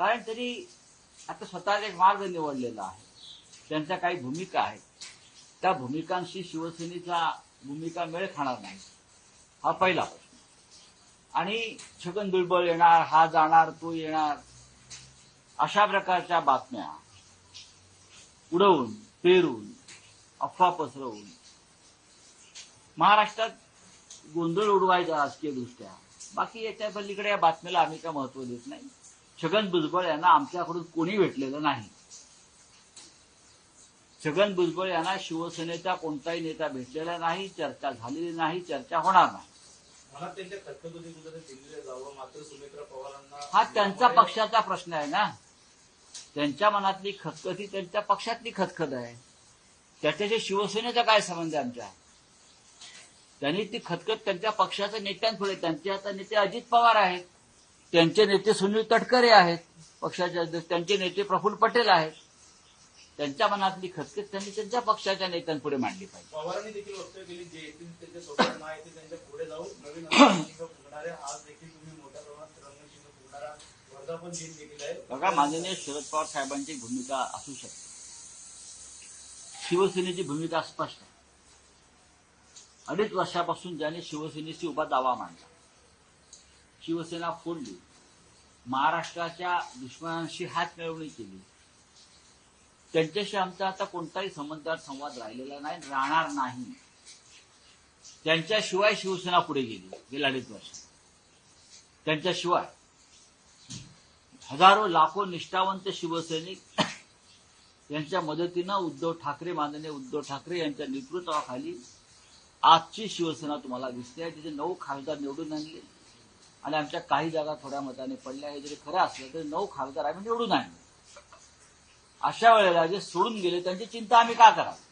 कारण त्यांनी आता स्वतःचा एक मार्ग निवडलेला आहे, त्यांच्या काही भूमिका आहेत, त्या भूमिकांशी शिवसेनेचा भूमिका मेळ खाणार नाही, हा पहिला प्रश्न. आणि छगन भुजबळ येणार, हा जाणार, तो येणार, अशा प्रकारच्या बातम्या उडवून पेरून अफवा पसरवून महाराष्ट्रात गोंधळ उडवायचा राजकीय दृष्ट्या. बाकी याच्या पलीकडे या बातमीला आम्ही काय महत्व देत नाही. छगन भुजबळ यांना आमच्याकडून कोणी भेटलेलं नाही. छगन भुजबळ यांना शिवसेनेचा कोणताही नेता भेटलेला नाही, चर्चा झालेली नाही, चर्चा होणार नाही. हा त्यांचा पक्षाचा प्रश्न आहे ना. त्यांच्या मनातली खतखत ही त्यांच्या पक्षातली खतखत आहे. त्याच्याशी शिवसेनेचा काय संबंध आहे आमच्या? त्यांनी ती खतखत त्यांच्या पक्षाच्या नेत्यांपुढे, त्यांचे आता नेते अजित पवार आहेत, त्यांचे नेते सुनील तटकरे आहेत, पक्षाचे अध्यक्ष, त्यांचे नेते प्रफुल्ल पटेल आहेत. त्यांच्या मनातली खतखत त्यांनी त्यांच्या पक्षाच्या नेत्यांपुढे मांडली पाहिजे. पवारांनी देखील वक्तव्य केली, जे येतील त्यांच्यासोबत नाही ते त्यांच्या पुढे जाऊन नवीन फुंकणारे. आज देखील तुम्ही मोठ्या प्रमाणात रणशिंग फुंकणारा वर्धापन दिन देखील आहे. बघा, माननीय शरद पवार साहेबांची भूमिका असू शकते. शिवसेनेची भूमिका स्पष्ट आहे. 2.5 वर्षापासून ज्याने शिवसेनेशी उभा दावा मांडला, शिवसेना फोडली, महाराष्ट्राच्या दुश्मनांशी हात मिळवणी केली, त्यांच्याशी आमचा आता कोणताही संवाद राहिलेला नाही, राहणार नाही. त्यांच्याशिवाय शिवसेना पुढे गेली गेल्या 2.5 वर्ष. त्यांच्याशिवाय हजारो लाखो निष्ठावंत शिवसैनिक यांच्या मदतीनं माननीय उद्धव ठाकरे यांच्या नेतृत्वाखाली आजची शिवसेना तुम्हाला दिसते. तिथे 9 खासदार निवडून आणले आणि आमच्या काही जागा थोड्या मताने पडल्या. हे जरी खरं असलं तरी 9 खासदार आम्ही निवडून आणले. अशा वेळेला जे सोडून गेले त्यांची चिंता आम्ही का करावी?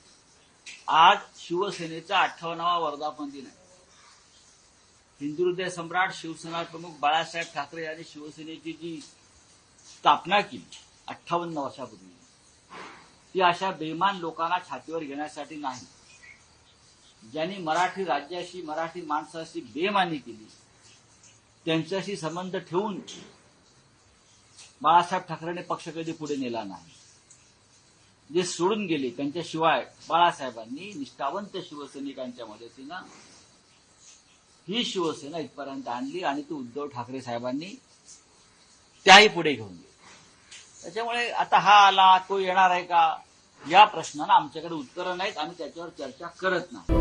आज शिवसेनेचा 58वा वर्धापन दिन आहे. हिंदुहृदय सम्राट शिवसेना प्रमुख बाळासाहेब ठाकरे यांनी शिवसेनेची जी स्थापना केली 58 वर्षापूर्वी, ती अशा बेईमान लोकांना छातीवर घेण्यासाठी नाही. ज्यांनी मराठी राज्याशी, मराठी माणसाशी बेईमानी केली, त्यांच्याशी संबंध ठेवून बाळासाहेब ठाकरेंनी पक्ष कधी पुढे नेला नाही. जे सोडून गेले त्यांच्याशिवाय बाळासाहेबांनी निष्ठावंत शिवसैनिकांच्या मदतीनं ही शिवसेना इथपर्यंत आणली आणि ती उद्धव ठाकरे साहेबांनी त्याही पुढे घेऊन गेली. त्याच्यामुळे आता हा आला, तो येणार आहे का, या प्रश्नाला आमच्याकडे उत्तरं नाहीत. आम्ही त्याच्यावर चर्चा करत नाही.